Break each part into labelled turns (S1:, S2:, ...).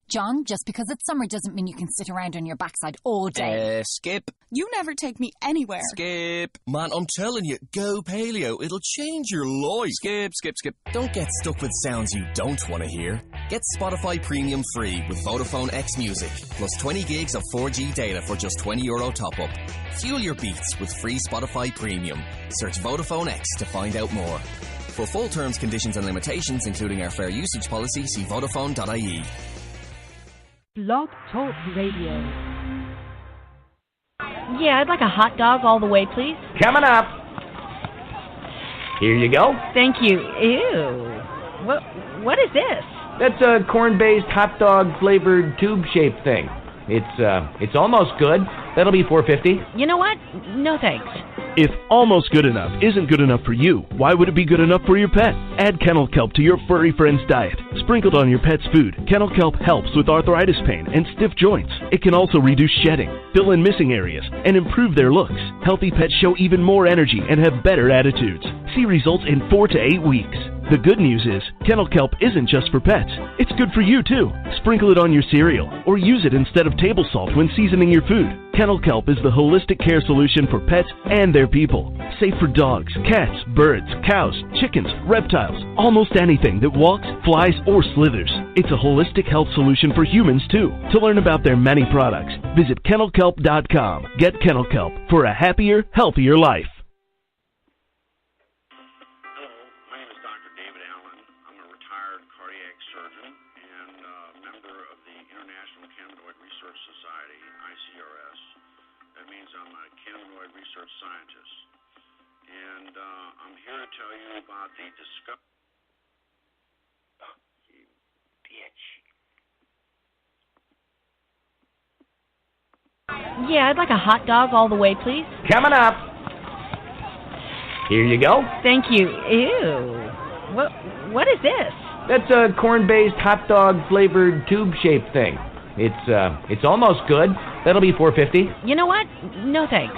S1: John, just because it's summer doesn't mean you can sit around on your backside all day.
S2: Skip.
S3: You never take me anywhere.
S2: Skip.
S4: Man, I'm telling you, go paleo. It'll change your life.
S2: Skip.
S4: Don't get stuck with sounds you don't want to hear. Get Spotify Premium free with Vodafone X Music, plus 20 gigs of 4G data for just €20 top-up. Fuel your beats with free Spotify Premium. Search Vodafone X to find out more. For full terms, conditions and limitations, including our fair usage policy, see Vodafone.ie.
S5: Blog Talk Radio.
S6: Yeah, I'd like a hot dog all the way, please.
S7: Coming up. Here you go.
S6: Thank you. Ew. What is this?
S7: That's a corn-based hot dog flavored tube-shaped thing. It's almost good. That'll be $4.50.
S6: You know what? No thanks.
S8: If almost good enough isn't good enough for you, why would it be good enough for your pet? Add kennel kelp to your furry friend's diet. Sprinkled on your pet's food, kennel kelp helps with arthritis pain and stiff joints. It can also reduce shedding, fill in missing areas, and improve their looks. Healthy pets show even more energy and have better attitudes. See results in 4 to 8 weeks. The good news is, kennel kelp isn't just for pets. It's good for you too. Sprinkle it on your cereal, or use it instead of table salt when seasoning your food. Kennel kelp is the holistic care solution for pets and their people. Safe for dogs, cats, birds, cows, chickens, reptiles, almost anything that walks, flies, or slithers. It's a holistic health solution for humans too. To learn about their many products, visit kennelkelp.com. Get Kennel Kelp for a happier, healthier life.
S9: Scientist, and I'm here to tell you about the discovery. You bitch.
S6: Yeah, I'd like a hot dog all the way, please.
S7: Coming up. Here you go.
S6: Thank you. Ew. What is this?
S7: That's a corn-based hot dog flavored tube-shaped thing. It's almost good. That'll be $4.50.
S6: You know what? No thanks.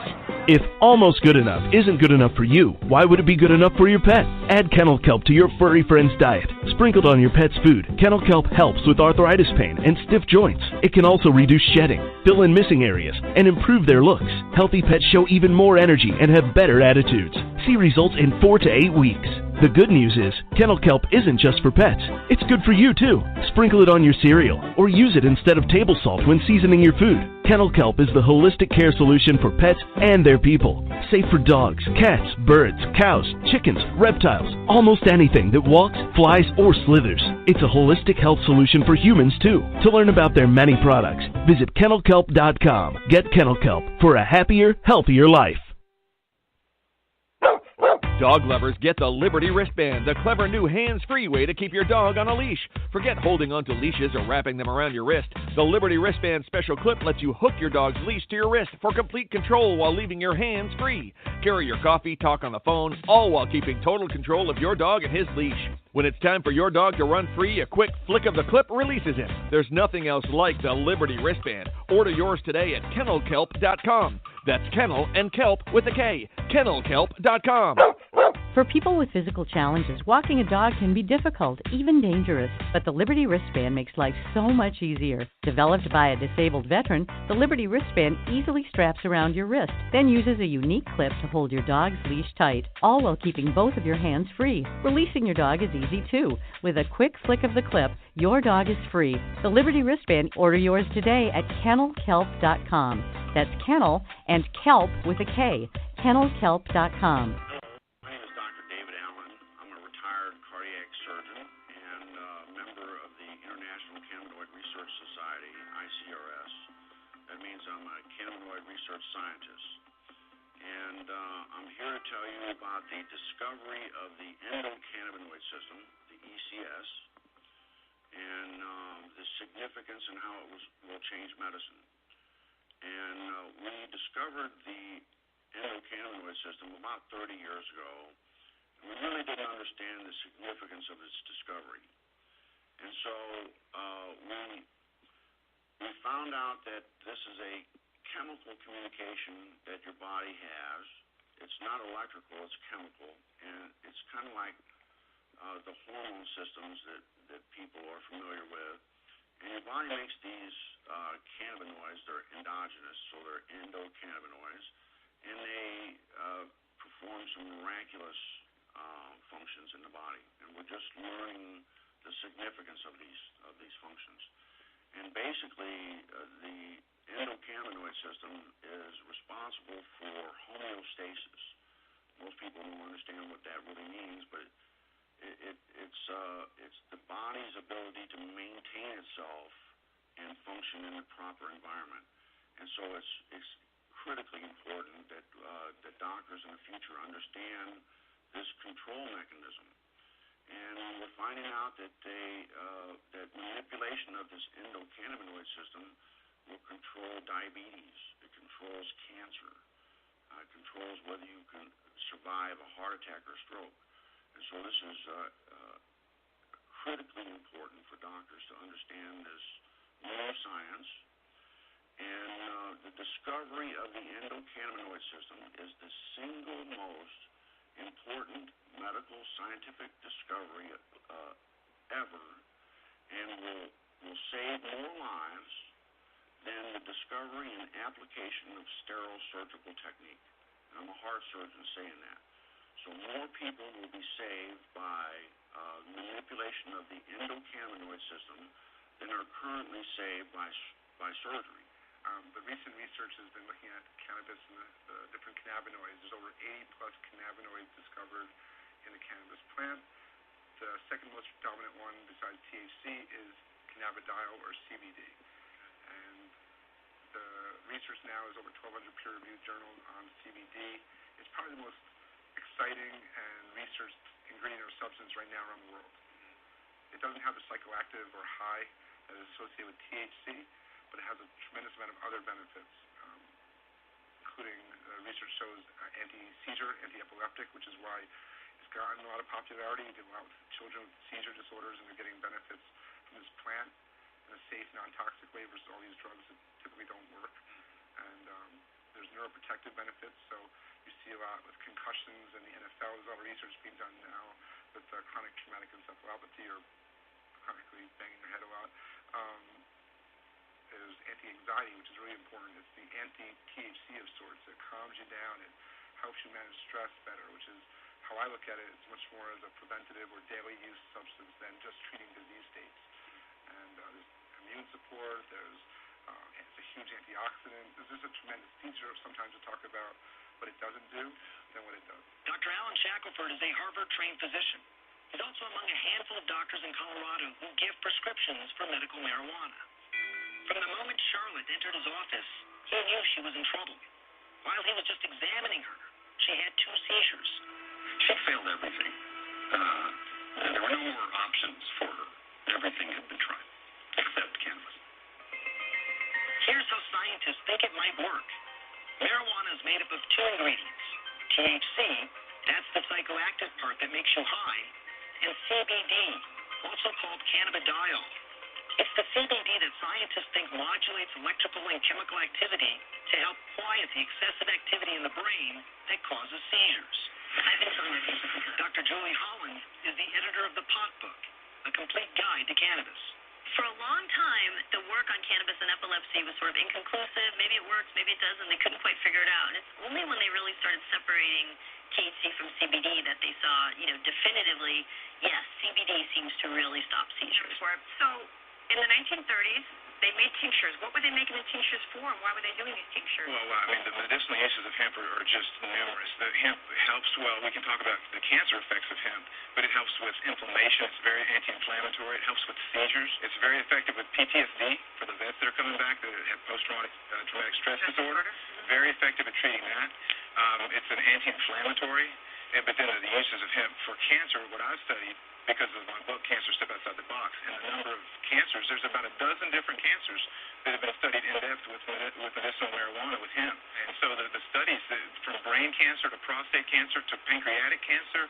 S8: If almost good enough isn't good enough for you, why would it be good enough for your pet? Add kennel kelp to your furry friend's diet. Sprinkled on your pet's food, kennel kelp helps with arthritis pain and stiff joints. It can also reduce shedding, fill in missing areas, and improve their looks. Healthy pets show even more energy and have better attitudes. See results in 4 to 8 weeks. The good news is, kennel kelp isn't just for pets. It's good for you too. Sprinkle it on your cereal, or use it instead of table salt when seasoning your food. Kennel kelp is the holistic care solution for pets and their people. Safe for dogs, cats, birds, cows, chickens, reptiles, almost anything that walks, flies, or slithers. It's a holistic health solution for humans too. To learn about their many products, visit kennelkelp.com. Get Kennel Kelp for a happier, healthier life.
S10: Dog lovers, get the Liberty Wristband, the clever new hands-free way to keep your dog on a leash. Forget holding onto leashes or wrapping them around your wrist. The Liberty Wristband special clip lets you hook your dog's leash to your wrist for complete control while leaving your hands free. Carry your coffee, talk on the phone, all while keeping total control of your dog and his leash. When it's time for your dog to run free, a quick flick of the clip releases him. There's nothing else like the Liberty Wristband. Order yours today at kennelkelp.com. That's kennel and kelp with a K. kennelkelp.com.
S5: For people with physical challenges, walking a dog can be difficult, even dangerous, but the Liberty Wristband makes life so much easier. Developed by a disabled veteran, the Liberty Wristband easily straps around your wrist, then uses a unique clip to hold your dog's leash tight, all while keeping both of your hands free. Releasing your dog is easy too. With a quick flick of the clip, your dog is free. The Liberty Wristband, order yours today at kennelkelp.com. That's kennel and kelp with a K. kennelkelp.com.
S9: Scientist, and I'm here to tell you about the discovery of the endocannabinoid system, the ECS, and the significance and how it will change medicine. And we discovered the endocannabinoid system about 30 years ago, and we really didn't understand the significance of its discovery. And so we found out that this is a chemical communication that your body has. It's not electrical, it's chemical, and it's kind of like the hormone systems that people are familiar with. And your body makes these cannabinoids. They're endogenous, so they're endocannabinoids, and they perform some miraculous functions in the body. And we're just learning the significance of these functions. And basically, the endocannabinoid system is responsible for homeostasis. Most people don't understand what that really means, but it's the body's ability to maintain itself and function in the proper environment. And so it's critically important that doctors in the future understand this control mechanism. And we're finding out that that manipulation of this endocannabinoid system will control diabetes. It controls cancer. It controls whether you can survive a heart attack or stroke. And so this is critically important for doctors to understand this neuroscience. And the discovery of the endocannabinoid system is the single most important medical scientific discovery ever, and will save more lives than the discovery and application of sterile surgical technique. And I'm a heart surgeon saying that. So more people will be saved by manipulation of the endocannabinoid system than are currently saved by surgery.
S2: The recent research has been looking at cannabis and the different cannabinoids. There's over 80+ cannabinoids discovered in the cannabis plant. The second most dominant one besides THC is cannabidiol or CBD. And the research now is over 1,200 peer-reviewed journals on CBD. It's probably the most exciting and researched ingredient or substance right now around the world. It doesn't have the psychoactive or high that is associated with THC, but it has a tremendous amount of other benefits, including research shows anti-seizure, anti-epileptic, which is why it's gotten a lot of popularity. We did a lot with children with seizure disorders, and they're getting benefits from this plant in a safe, non-toxic way versus all these drugs that typically don't work. And there's neuroprotective benefits, so you see a lot with concussions in the NFL. There's a lot of research being done now with chronic traumatic encephalopathy or chronically banging their head a lot. There's anti-anxiety, which is really important. It's the anti-THC of sorts. It calms you down. It helps you manage stress better, which is how I look at it. It's much more as a preventative or daily use substance than just treating disease states. And there's immune support. It's a huge antioxidant. There's just a tremendous feature sometimes to talk about what it doesn't do than what it does.
S11: Dr. Alan Shackelford is a Harvard-trained physician. He's also among a handful of doctors in Colorado who give prescriptions for medical marijuana. From the moment Charlotte entered his office, he knew she was in trouble. While he was just examining her, she had 2 seizures.
S12: She failed everything. There were no more options for her. Everything had been tried, except cannabis.
S11: Here's how scientists think it might work. Marijuana is made up of 2 ingredients. THC, that's the psychoactive part that makes you high, and CBD, also called cannabidiol. It's the CBD that scientists think modulates electrical and chemical activity to help quiet the excessive activity in the brain that causes seizures. I've been telling you, Dr. Julie Holland is the editor of the Pot Book, a complete guide to cannabis.
S13: For a long time, the work on cannabis and epilepsy was sort of inconclusive. Maybe it works, maybe it doesn't. They couldn't quite figure it out. And it's only when they really started separating THC from CBD that they saw, definitively, yes, CBD seems to really stop seizures.
S14: So in the 1930s, they made tinctures. What were they making the tinctures for, and why were they doing these tinctures?
S2: Well, the medicinal uses of hemp are just numerous. The hemp helps, we can talk about the cancer effects of hemp, but it helps with inflammation. It's very anti-inflammatory. It helps with seizures. It's very effective with PTSD for the vets that are coming back that have post-traumatic traumatic stress disorder. Very effective at treating that. It's an anti-inflammatory. But then the uses of hemp for cancer, what I've studied, because of my book, Cancer Step Outside the Box, and the number of cancers, there's about a dozen different cancers that have been studied in depth with medicinal marijuana with hemp. And so the studies, from brain cancer to prostate cancer to pancreatic cancer,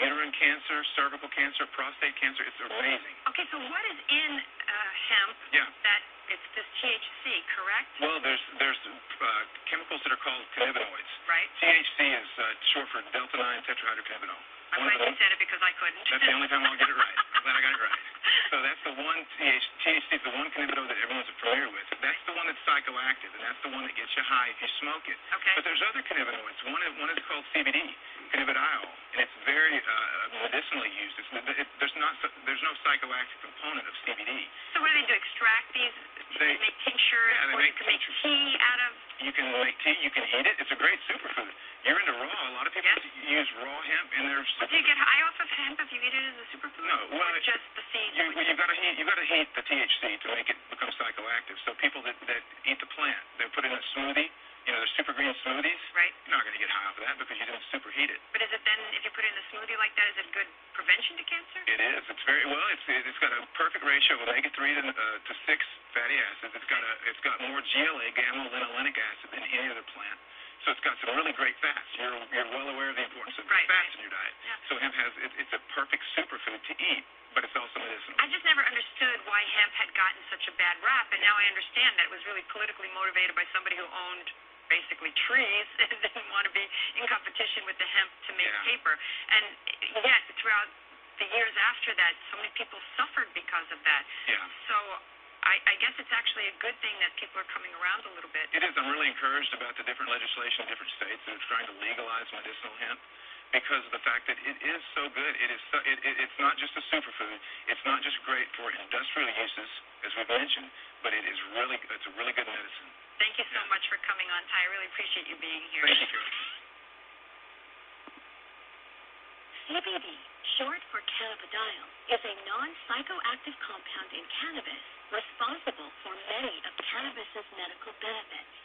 S2: uterine cancer, cervical cancer, prostate cancer, it's amazing.
S14: Okay, so what is in hemp that it's this THC, correct?
S2: Well, there's chemicals that are called cannabinoids.
S14: Right.
S2: THC is short for delta-9 tetrahydrocannabinol.
S14: I'm glad you said it because I couldn't.
S2: That's the only time I'll get it right. I'm glad I got it right. So that's the one THC is the one cannabinoid that everyone's familiar with. That's the one that's psychoactive, and that's the one that gets you high if you smoke it.
S14: Okay.
S2: But there's other cannabinoids. One is called CBD, cannabid-oil, and it's very medicinally used. There's no psychoactive component of CBD.
S14: So what do they do? Extract these? They make tinctures,
S2: yeah,
S14: or you can make tea out of?
S2: You can make tea. You can eat it. It's a great superfood. You're into raw. A lot of people use raw hemp in their.
S14: Well, do you get high off of hemp if you eat it as a superfood?
S2: No, well,
S14: or just the seeds.
S2: You've got to heat the THC to make it become psychoactive. So people that eat the plant, they put it in a smoothie. You know, the super green smoothies.
S14: Right.
S2: You're not going to get high off of that because you didn't superheat it.
S14: But is it then, if you put it in a smoothie like that, is it good prevention to cancer?
S2: It is. It's very well. It's got a perfect ratio of omega-3 to 6 fatty acids. It's got more GLA, gamma-linolenic acid than any other plant. So it's got some really great fats. You're well aware of the importance of fats in your diet.
S14: Yeah.
S2: So hemp it's a perfect superfood to eat, but it's also medicinal.
S14: I just never understood why hemp had gotten such a bad rap, and now I understand that it was really politically motivated by somebody who owned basically trees and didn't want to be in competition with the hemp to make paper. And yet, throughout the years after that, so many people suffered because of that.
S2: Yeah.
S14: So I guess it's actually a good thing that people are coming around a little bit.
S2: It is. I'm really encouraged about the different legislation in different states that are trying to legalize medicinal hemp because of the fact that it is so good. It's not just a superfood. It's not just great for industrial uses, as we've mentioned, but it's a really good medicine.
S14: Thank you so much for coming on, Ty. I really appreciate you being here.
S2: Thank you.
S15: CBD, short for cannabidiol, is a non-psychoactive compound in cannabis responsible for many of cannabis's medical benefits.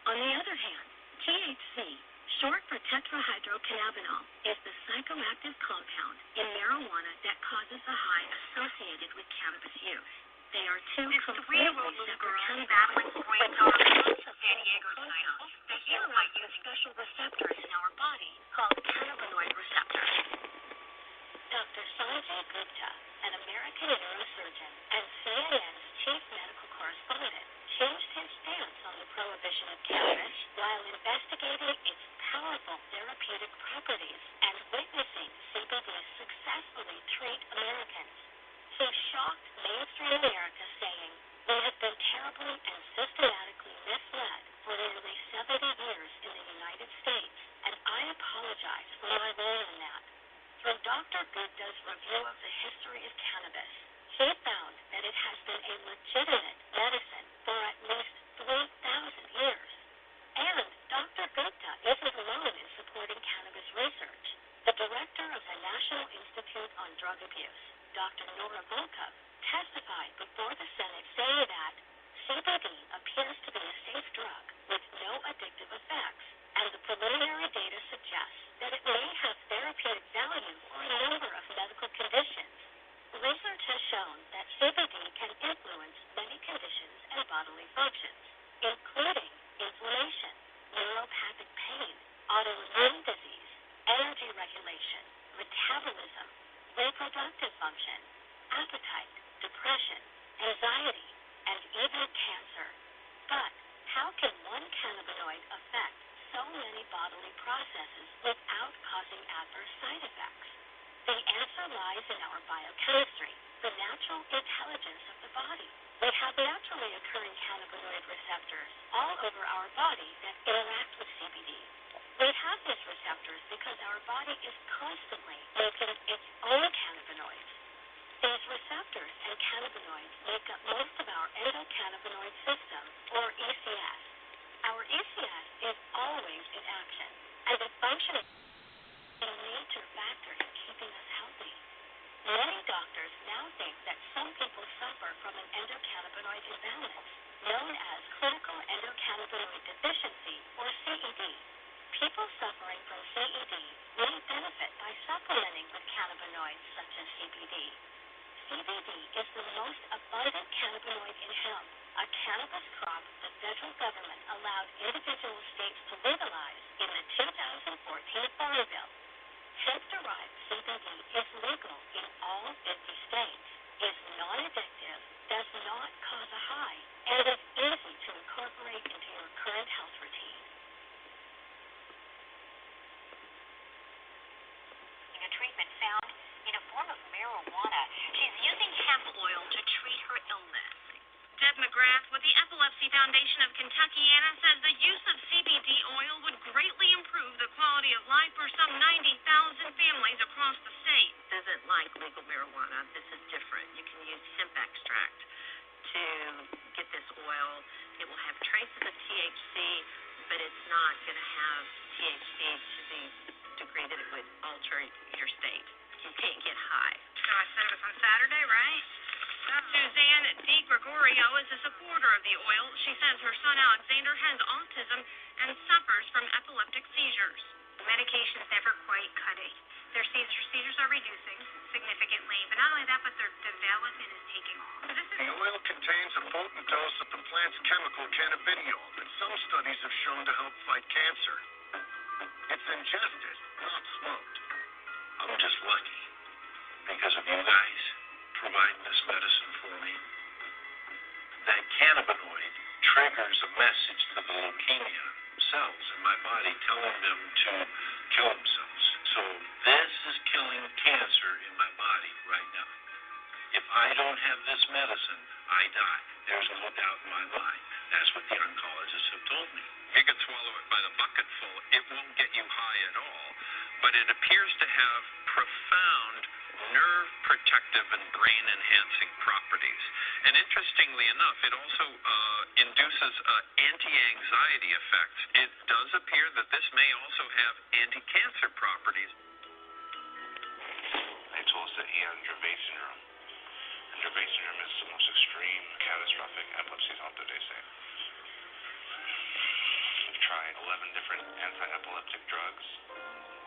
S15: On the other hand, THC, short for tetrahydrocannabinol, is the psychoactive compound in marijuana that causes a high associated with cannabis use. They are two completely separate cannabinoids, but not San Diego tonight. They interact with special receptors in our body called cannabinoid receptors. Dr. Sanjay Gupta, an American neurosurgeon and CNN's chief medical correspondent, changed his stance on the prohibition of cannabis while investigating its powerful therapeutic properties and witnessing CBD successfully treat Americans. He shocked mainstream America, saying, "We have been terribly and systematically misled for nearly 70 years in the United States, and I apologize for my role in that." Through Dr. Gupta's review of the history of cannabis, he found that it has been a legitimate medicine for at least 3,000 years. And Dr. Gupta isn't alone in supporting cannabis research. The director of the National Institute on Drug Abuse, Dr. Nora Volkov, testified before the Senate saying that CBD appears to be a safe drug with no addictive effects, and the preliminary data suggests that it may have therapeutic value for a number of medical conditions. Research has shown that CBD can influence many conditions and bodily functions, including inflammation, neuropathic pain, autoimmune disease, energy regulation, metabolism, reproductive function, appetite, depression, anxiety, and even cancer. But how can one cannabinoid affect so many bodily processes without causing adverse side effects? The answer lies in our biochemistry, the natural intelligence of the body. We have naturally occurring cannabinoid receptors all over our body that interact with CBD. We have these receptors because our body is constantly making its own cannabinoids. These receptors and cannabinoids make up most of our endocannabinoid system, or ECS. Our ECS is always in action, and it functions as a major factor in keeping us healthy. Many doctors now think that some people suffer from an endocannabinoid imbalance, known as clinical endocannabinoid deficiency, or CED. People suffering from CED may benefit by supplementing with cannabinoids such as CBD. CBD is the most abundant cannabinoid in hemp, a cannabis crop the federal government allowed individual states to legalize in the 2014 Farm Bill. Hemp-derived CBD is legal in all 50 states, is non-addictive, does not cause a high, and is easy to incorporate into your current health routine.
S16: A treatment found in a form of marijuana. She's using hemp
S13: hemp oil to treat her illness. Deb McGrath with the Epilepsy Foundation of Kentuckiana says the use of CBD oil would greatly improve the quality of life for some 90,000 families across the state.
S16: This isn't like legal marijuana. This is different. You can use hemp extract to get this oil. It will have traces of THC, but it's not going to have THC to the degree that it would alter your state. You can't get high.
S14: So I said it was on Saturday, right?
S13: Suzanne DeGregorio is a supporter of the oil. She says her son Alexander has autism and suffers from epileptic seizures.
S14: Medications never quite cut it. Their seizures are reducing significantly, but not only that, but their development is taking off.
S12: The oil contains a potent dose of the plant's chemical cannabidiol that some studies have shown to help fight cancer. It's ingested, not smoked.
S9: I'm just lucky because of you guys providing this medicine for me. That cannabinoid triggers a message to the leukemia cells in my body telling them to kill themselves. So this is killing cancer in my body right now. If I don't have this medicine, I die. There's no doubt in my mind. That's what the oncologists have told me.
S12: You could swallow it by the bucketful. It won't get you high at all, but it appears to have profound nerve protective and brain enhancing properties. And interestingly enough, it also induces anti-anxiety effects. It does appear that this may also have anti-cancer properties.
S17: They told us that he had Dravet syndrome. And Dravet syndrome is the most extreme, catastrophic epilepsies out there, they say. We've tried 11 different anti-epileptic drugs.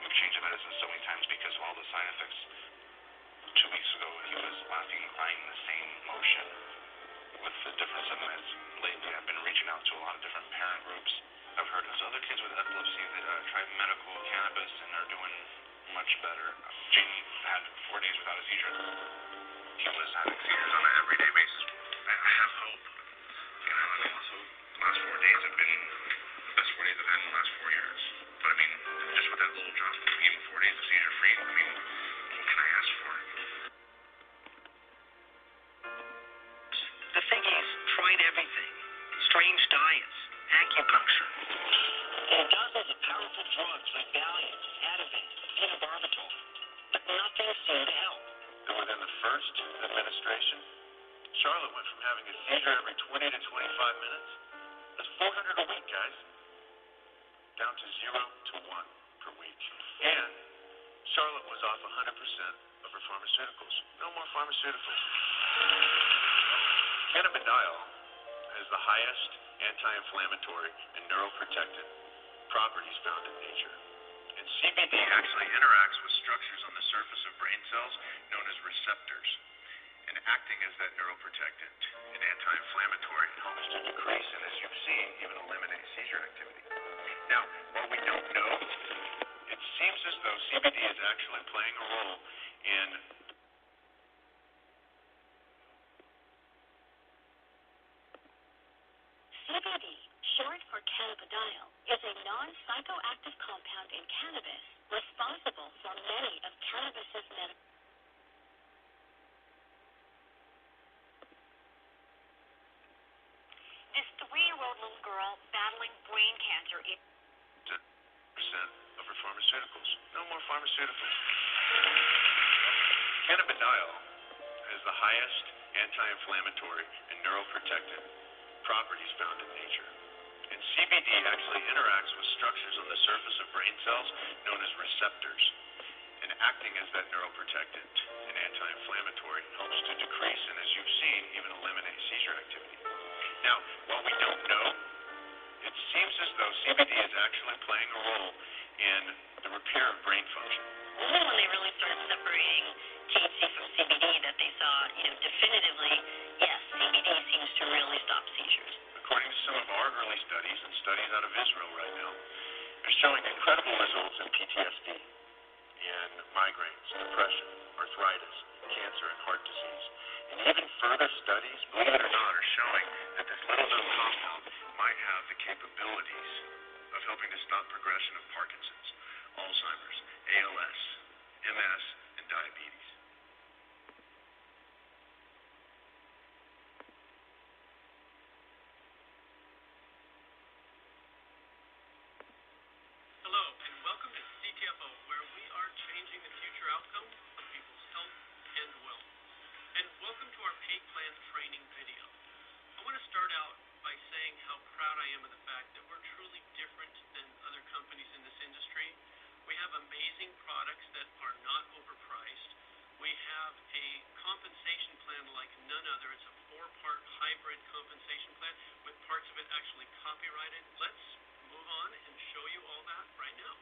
S17: We've changed the medicine so many times because of all the side effects. 2 weeks ago, he was laughing and crying in the same motion. With the difference of meds, lately I've been reaching out to a lot of different parent groups. I've heard of other kids with epilepsy that tried medical cannabis and are doing much better. Jamie had 4 days without a seizure. He was having seizures on an everyday basis. I have hope. You know, and also the last 4 days have been the best 4 days I've had in the last 4 years. But I mean, just with that little drop, even 4 days of seizure free, I mean, what can I ask for?
S11: The thing is, tried everything. Strange diets, acupuncture, and dozens of powerful drugs like Valium, Ativan, phenobarbital. But nothing seemed to help.
S9: And within the first administration, Charlotte went from having a seizure every 20 to 25 minutes. That's 400 a week, guys. Down to 0 to 1 per week. And Charlotte was off 100% of her pharmaceuticals. No more pharmaceuticals. Cannabidiol has the highest anti-inflammatory and neuroprotectant properties found in nature. And CBD actually interacts with structures on the surface of brain cells known as receptors. And acting as that neuroprotectant and anti-inflammatory, it helps to decrease and, as you've seen, even eliminate seizure activity. Now, while we don't know, it seems as though CBD is actually playing a role in
S15: CBD, short for cannabidiol, is a non-psychoactive compound in cannabis responsible for many of cannabis's medical.
S14: This 3-year-old little girl battling brain cancer is
S9: 10% of her pharmaceuticals. No more pharmaceuticals. Cannabidiol has the highest anti-inflammatory and neuroprotectant properties found in nature. And CBD actually interacts with structures on the surface of brain cells known as receptors. And acting as that neuroprotectant and anti-inflammatory helps to decrease and, as you've seen, even eliminate seizure activity. Now, while we don't know, it seems as though CBD is actually playing a role in the repair of brain function.
S13: Only when they really started separating THC from CBD that they saw, definitively, yes, CBD seems to really stop seizures.
S9: According to some of our early studies and studies out of Israel right now, they're showing incredible results in PTSD, in migraines, depression, arthritis, cancer, and heart disease. And even further studies, believe it or not, are showing that this little known compound might have the capabilities of helping to stop progression of Parkinson's, Alzheimer's, ALS, MS, and diabetes.
S18: outcome of people's health and wealth. And welcome to our pay plan training video. I want to start out by saying how proud I am of the fact that we're truly different than other companies in this industry. We have amazing products that are not overpriced. We have a compensation plan like none other. It's a 4-part hybrid compensation plan with parts of it actually copyrighted. Let's move on and show you all that right now.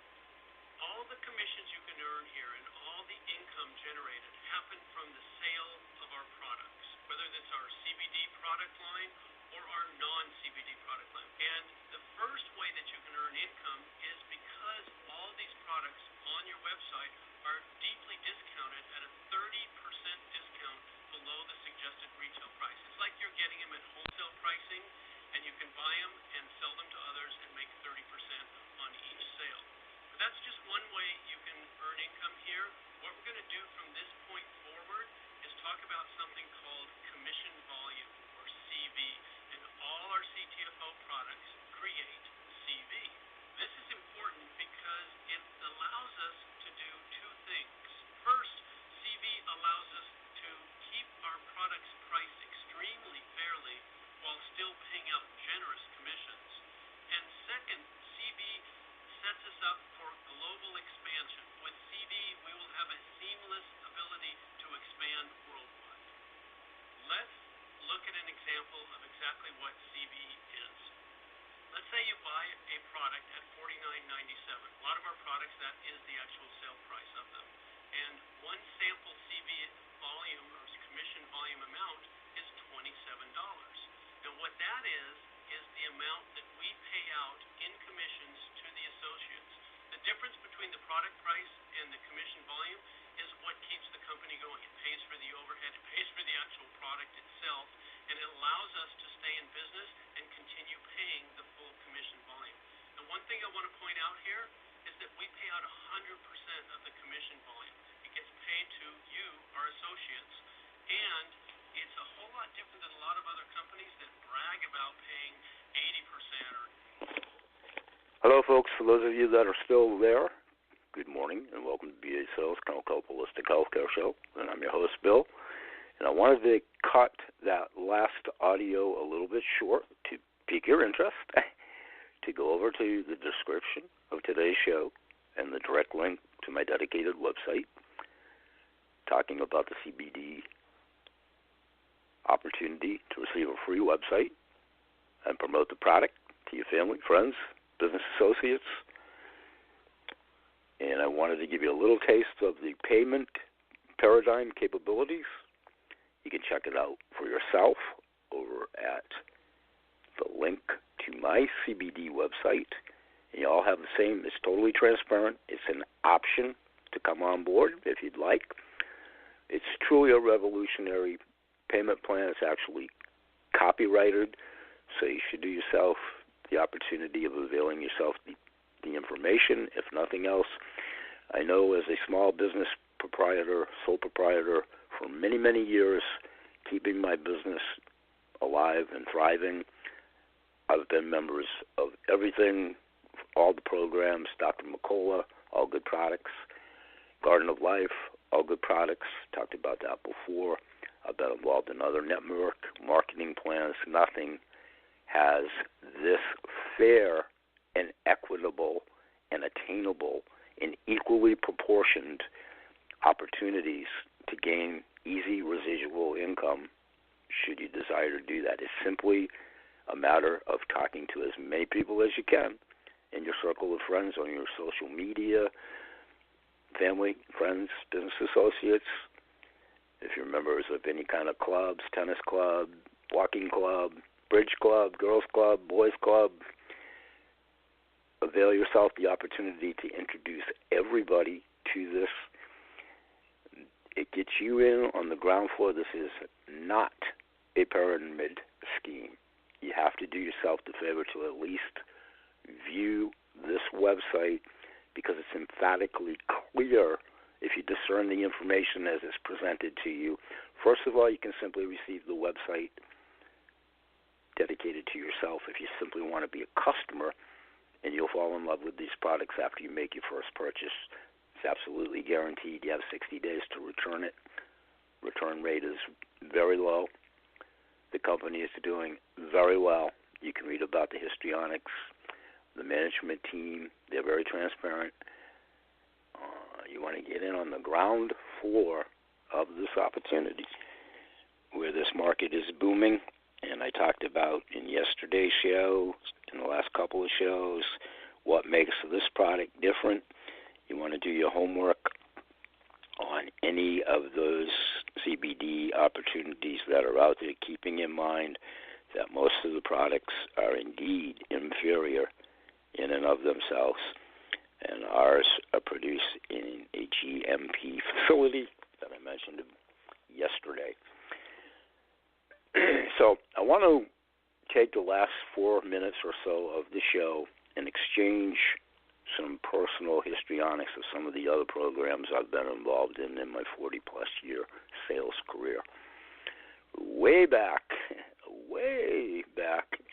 S18: All the commissions you can earn here and all the income generated happen from the sale of our products, whether it's our CBD product line or our non-CBD product line. And the first way that you can earn income is because all these products on your website are deeply discounted at a 30% discount below the suggested retail price. It's like you're getting them at wholesale pricing, and you can buy them and sell them to others and make 30% on each sale. But that's just one way you can earn income here. What we're going to do from this point forward is talk about something called commission volume, or CV, and all our CTFO products create CV. This is important because it allows us to do two things. First, CV allows us to keep our products priced extremely fairly while still paying out generous commissions. And second, CV sets us up for global expansion. With CV, we will have a seamless ability to expand worldwide. Let's look at an example of exactly what CV is. Let's say you buy a product at $49.97. A lot of our products, that is the actual sale price of them. And one sample CV volume or commission volume amount is $27. Now what that is the amount that we pay out in commissions to the associates. The difference between the product price and the commission volume is what keeps the company going. It pays for the overhead, it pays for the actual product itself, and it allows us to stay in business and continue paying the full commission volume. And one thing I want to point out here is that we pay out 100% of the commission volume. It gets paid to you, our associates, and it's a whole lot different than a lot of other companies that brag about paying 80% or...
S19: Hello, folks. For those of you that are still there, good morning and welcome to BA Sales, Kennel Kelp Holistic Healthcare Show. And I'm your host, Bill. And I wanted to cut that last audio a little bit short to pique your interest, to go over to the description of today's show and the direct link to my dedicated website, talking about the CBD opportunity to receive a free website and promote the product to your family, friends, business associates. And I wanted to give you a little taste of the payment paradigm capabilities. You can check it out for yourself over at the link to my CBD website. And you all have the same. It's totally transparent. It's an option to come on board if you'd like. It's truly a revolutionary payment plan. It's actually copyrighted, so you should do yourself the opportunity of availing yourself the information, if nothing else. I know as a small business proprietor, sole proprietor, for many, many years, keeping my business alive and thriving, I've been members of everything, all the programs, Dr. McCullough, all good products, Garden of Life, all good products, talked about that before. I've been involved in other network marketing plans. Nothing has this fair and equitable and attainable and equally proportioned opportunities to gain easy residual income should you desire to do that. It's simply a matter of talking to as many people as you can in your circle of friends, on your social media, family, friends, business associates. If you're members of any kind of clubs, tennis club, walking club, bridge club, girls club, boys club, avail yourself the opportunity to introduce everybody to this. It gets you in on the ground floor. This is not a pyramid scheme. You have to do yourself the favor to at least view this website because it's emphatically clear if you discern the information as it's presented to you. First of all, you can simply receive the website dedicated to yourself if you simply want to be a customer, and you'll fall in love with these products after you make your first purchase. It's absolutely guaranteed. You have 60 days to return it. Return rate is very low. The company is doing very well. You can read about the histrionics, the management team. They're very transparent. You want to get in on the ground floor of this opportunity where this market is booming. And I talked about in yesterday's show, in the last couple of shows, what makes this product different. You want to do your homework on any of those CBD opportunities that are out there, keeping in mind that most of the products are indeed inferior in and of themselves, and ours are produced in a GMP facility that I mentioned yesterday. So I want to take the last 4 minutes or so of the show and exchange some personal histrionics of some of the other programs I've been involved in my 40-plus year sales career. Way back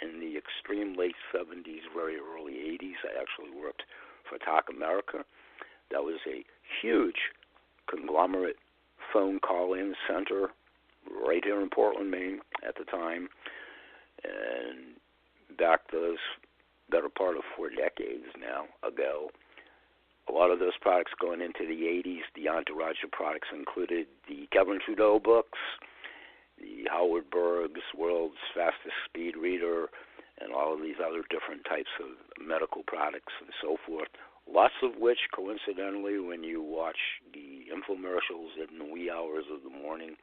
S19: in the extreme late 70s, very early 80s, I actually worked for Talk America. That was a huge conglomerate phone call-in center right here in Portland, Maine at the time. And back those better part of 4 decades now ago, a lot of those products going into the 80s, the entourage of products included the Kevin Trudeau books, the Howard Berg's World's Fastest Speed Reader, and all of these other different types of medical products and so forth, lots of which, coincidentally, when you watch the infomercials in the wee hours of the morning,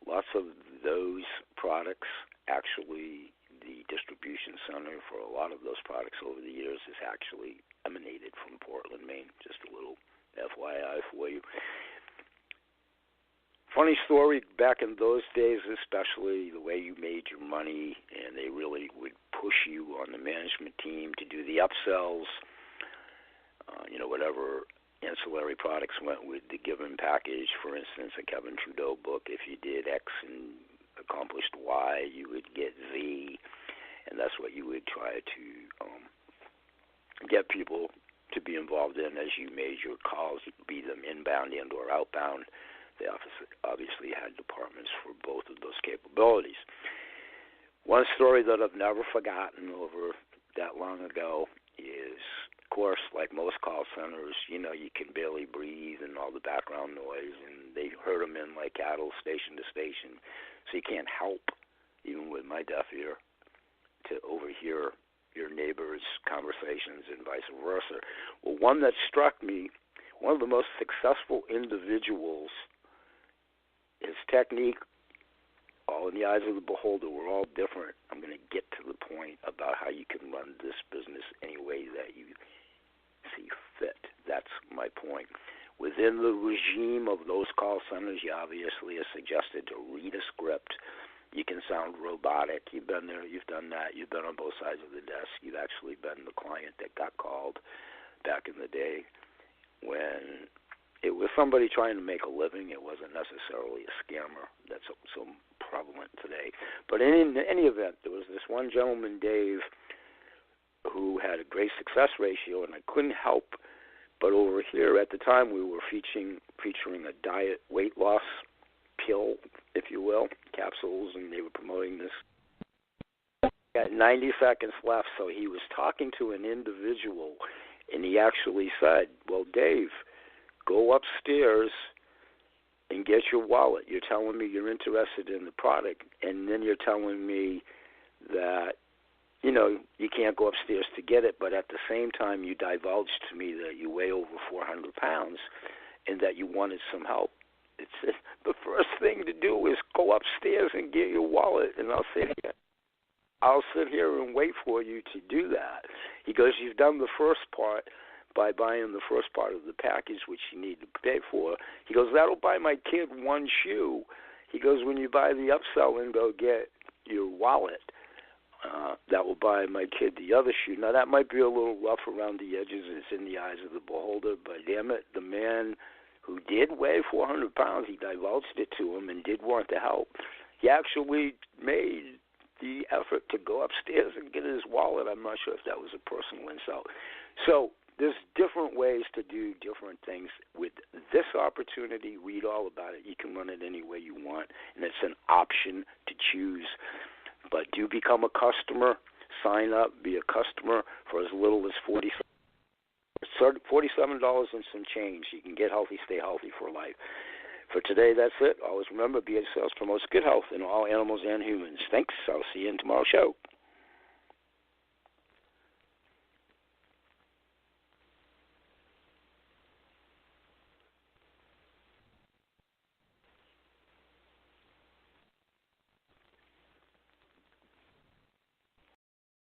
S19: lots of those products, actually the distribution center for a lot of those products over the years has actually emanated from Portland, Maine. Just a little FYI for you. Funny story, back in those days, especially the way you made your money, and they really would push you on the management team to do the upsells, whatever ancillary products went with the given package. For instance, a Kevin Trudeau book, if you did X and accomplished Y, you would get Z, and that's what you would try to get people to be involved in as you made your calls, be them inbound and or outbound. They obviously had departments for both of those capabilities. One story that I've never forgotten over that long ago is, of course, like most call centers, you can barely breathe and all the background noise, and they herd them in like cattle station to station, so you can't help, even with my deaf ear, to overhear your neighbors' conversations and vice versa. Well, one that struck me, one of the most successful individuals, his technique, all in the eyes of the beholder, we're all different. I'm going to get to the point about how you can run this business any way that you see fit. That's my point. Within the regime of those call centers, you obviously are suggested to read a script. You can sound robotic. You've been there. You've done that. You've been on both sides of the desk. You've actually been the client that got called back in the day when it was somebody trying to make a living. It wasn't necessarily a scammer that's so prevalent today. But in any event, there was this one gentleman, Dave, who had a great success ratio, and I couldn't help but over here at the time we were featuring a diet weight loss pill, if you will, capsules, and they were promoting this. Got 90 seconds left, so he was talking to an individual, and he actually said, well, Dave, go upstairs and get your wallet. You're telling me you're interested in the product, and then you're telling me that, you can't go upstairs to get it, but at the same time you divulged to me that you weigh over 400 pounds and that you wanted some help. It's the first thing to do is go upstairs and get your wallet, and I'll sit here and wait for you to do that. He goes, you've done the first part by buying the first part of the package, which you need to pay for. He goes, that'll buy my kid one shoe. He goes, when you buy the upsell and go get your wallet, that will buy my kid the other shoe. Now, that might be a little rough around the edges. It's in the eyes of the beholder, but damn it, the man who did weigh 400 pounds, he divulged it to him and did want to help. He actually made the effort to go upstairs and get his wallet. I'm not sure if that was a personal insult. So there's different ways to do different things. With this opportunity, read all about it. You can run it any way you want, and it's an option to choose. But do become a customer. Sign up. Be a customer for as little as $47 and some change. You can get healthy, stay healthy for life. For today, that's it. Always remember, BA Sales promotes good health in all animals and humans. Thanks. I'll see you in tomorrow's show.